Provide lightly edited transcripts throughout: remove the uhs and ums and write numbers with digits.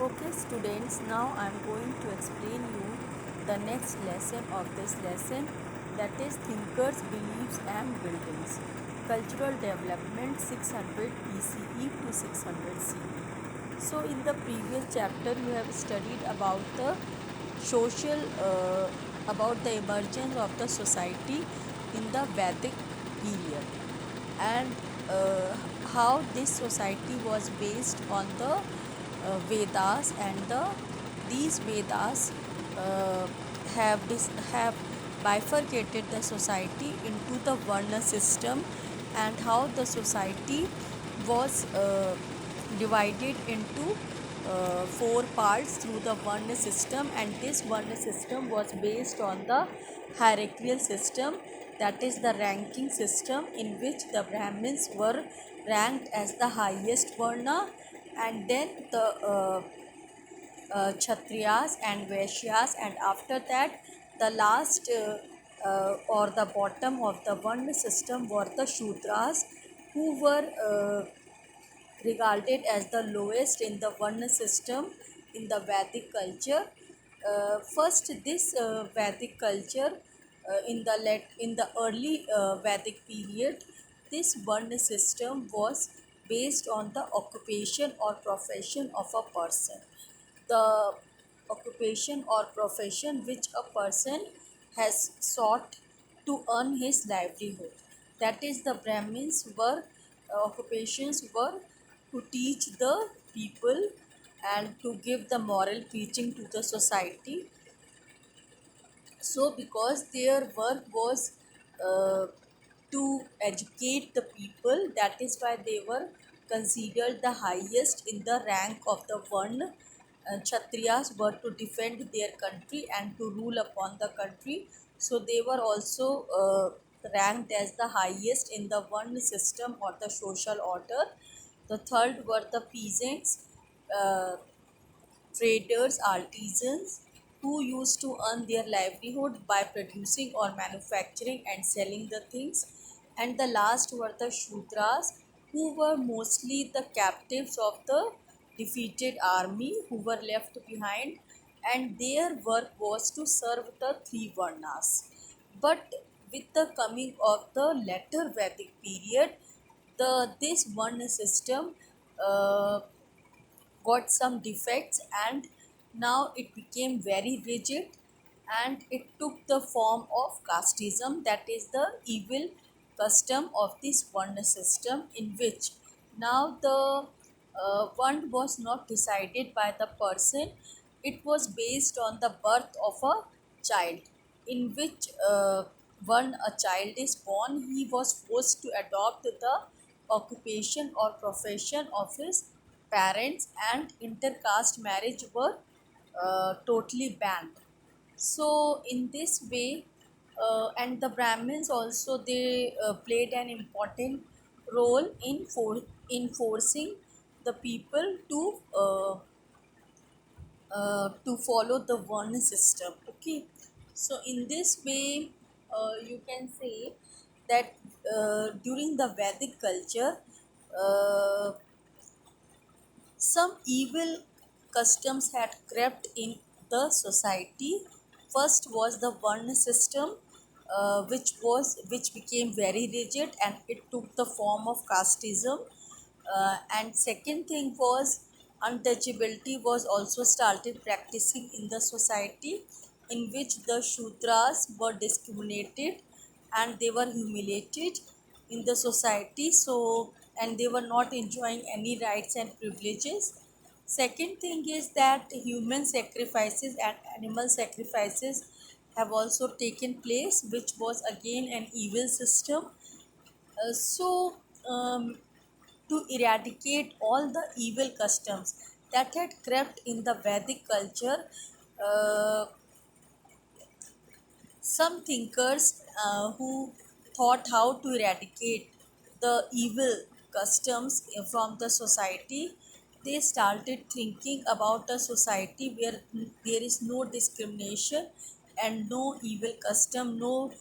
Okay students, now I am going to explain you the next lesson of this lesson, that is thinkers, beliefs and buildings. Cultural development 600 BCE to 600 CE. So in the previous chapter you have studied about the social about the emergence of the society in the Vedic period, and how this society was based on the Vedas, and these Vedas uh, have bifurcated the society into the Varna system, and how the society was divided into four parts through the Varna system, and this Varna system was based on the hierarchical system, that is the ranking system, in which the Brahmins were ranked as the highest Varna, and then the Kshatriyas and Vaishyas, and after that the last or the bottom of the Varna system were the Shudras, who were regarded as the lowest in the Varna system in the Vedic culture. First, this Vedic culture in the early Vedic period, this Varna system was based on the occupation or profession of a person. The occupation or profession which a person has sought to earn his livelihood. That is, the Brahmins were occupations were to teach the people and to give the moral preaching to the society. So because their work was uh, to educate the people, that is why they were considered the highest in the rank of the Varna. Kshatriyas were to defend their country and to rule upon the country, so they were also ranked as the highest in the Varna system or the social order. The third were the peasants, uh, traders, artisans, who used to earn their livelihood by producing or manufacturing and selling the things. And the last were the Shudras, who were mostly the captives of the defeated army who were left behind, and their work was to serve the three Varnas. But with the coming of the later Vedic period, the this Varna system uh, got some defects, and now it became very rigid, and it took the form of casteism, that is the evil custom of this Varna system, in which now the one was not decided by the person, it was based on the birth of a child, in which when a child is born, he was forced to adopt the occupation or profession of his parents, and intercaste marriage were totally banned. So in this way, and the Brahmins also, they played an important role in forcing the people to follow the Varna system. Okay, so in this way, you can say that during the Vedic culture, uh, some evil customs had crept in the society. First was the Varna system, which became very rigid, and it took the form of casteism. And second thing was untouchability was also started practicing in the society, in which the Shudras were discriminated and they were humiliated in the society. So, and they were not enjoying any rights and privileges. Second thing is that human sacrifices and animal sacrifices have also taken place, which was again an evil system. So, to eradicate all the evil customs that had crept in the Vedic culture, uh, some thinkers who thought how to eradicate the evil customs from the society, they started thinking about a society where there is no discrimination and no evil custom, no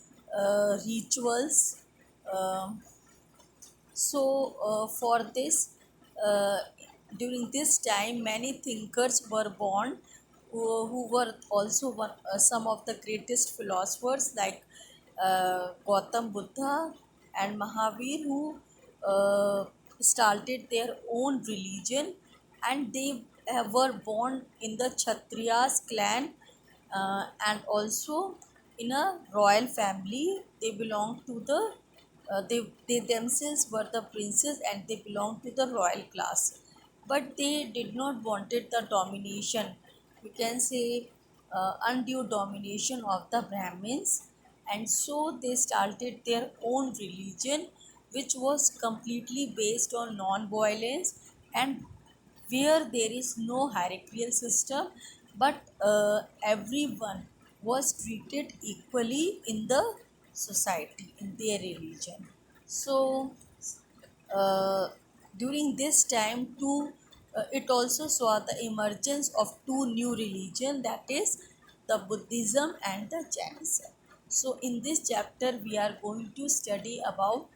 rituals. Um, for this, uh, During this time, many thinkers were born who were also some of the greatest philosophers like Gautam Buddha and Mahavir, who started their own religion, and they were born in the Kshatriyas clan, and also in a royal family. They belong to the they themselves were the princes and they belonged to the royal class, but they did not wanted the domination, we can say undue domination of the Brahmins, and so they started their own religion, which was completely based on non-violence, and where there is no hierarchical system, but everyone was treated equally in the society in their religion. So uh, during this time too, it also saw the emergence of two new religion, that is the Buddhism and the Jainism. So in this chapter we are going to study about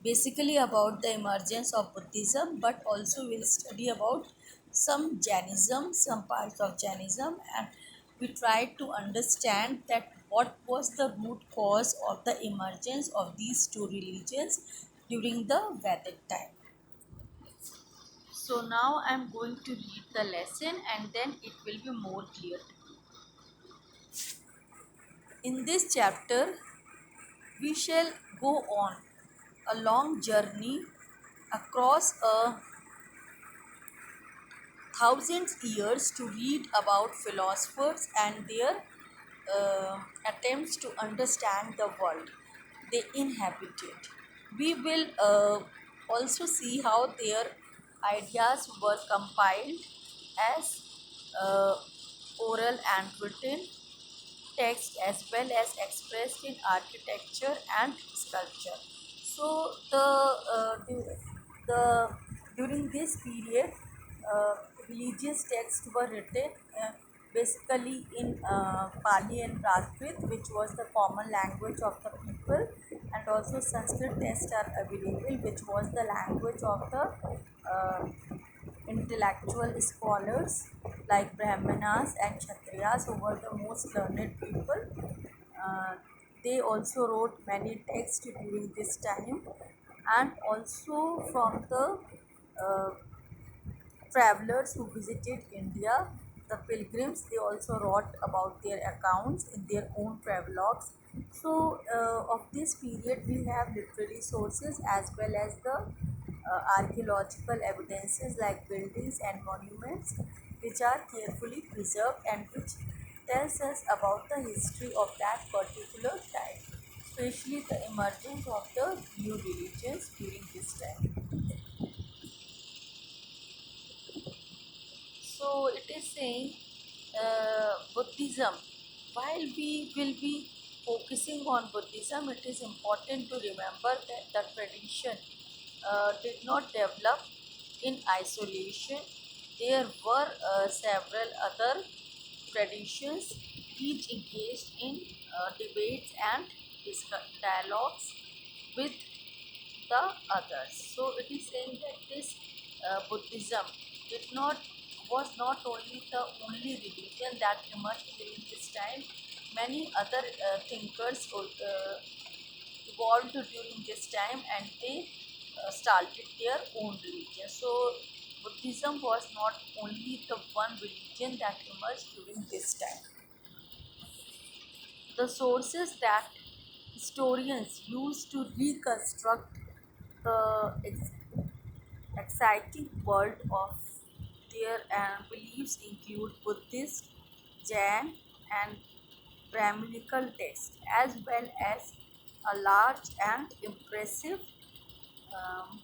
basically about the emergence of Buddhism, but also we'll study about some Jainism, some parts of Jainism, and we try to understand that what was the root cause of the emergence of these two religions during the Vedic time. So now I'm going to read the lesson and then it will be more clear. In this chapter, we shall go on a long journey across a thousand years to read about philosophers and their attempts to understand the world they inhabited. We will also see how their ideas were compiled as uh, oral and written text, as well as expressed in architecture and sculpture. So the during this period, uh, religious texts were written basically in Pali and Prakrit, which was the common language of the people, and also Sanskrit texts are available, which was the language of the uh, intellectual scholars like Brahmanas and Kshatriyas, who were the most learned people. Uh, they also wrote many texts during this time, and also from the uh, travelers who visited India, the pilgrims, they also wrote about their accounts in their own travelogues. So, of this period, we have literary sources as well as the archaeological evidences like buildings and monuments, which are carefully preserved and which tells us about the history of that particular time, especially the emergence of the new religions during this time. So it is saying Buddhism. While we will be focusing on Buddhism, it is important to remember that the tradition did not develop in isolation. There were several other traditions, each engaged in debates and dialogues with the others. So it is saying that this Buddhism did not was not only the only religion that emerged during this time. Many other thinkers evolved during this time, and they started their own religion. So Buddhism was not only the one religion that emerged during this time. The sources that historians use to reconstruct the exciting world of their beliefs include Buddhist, Jain, and Brahminical texts, as well as a large and impressive um,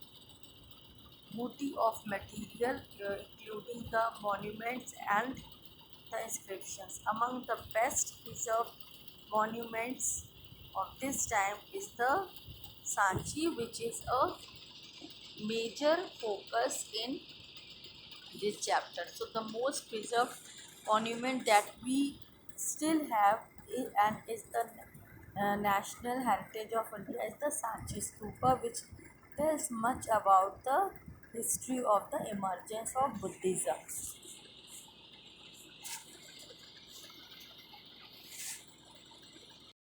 booty of material, including the monuments and the inscriptions. Among the best preserved monuments of this time is the Sanchi, which is a major focus in this chapter. So the most preserved monument that we still have and is the national heritage of India is the Sanchi Stupa, which tells much about the history of the emergence of Buddhism.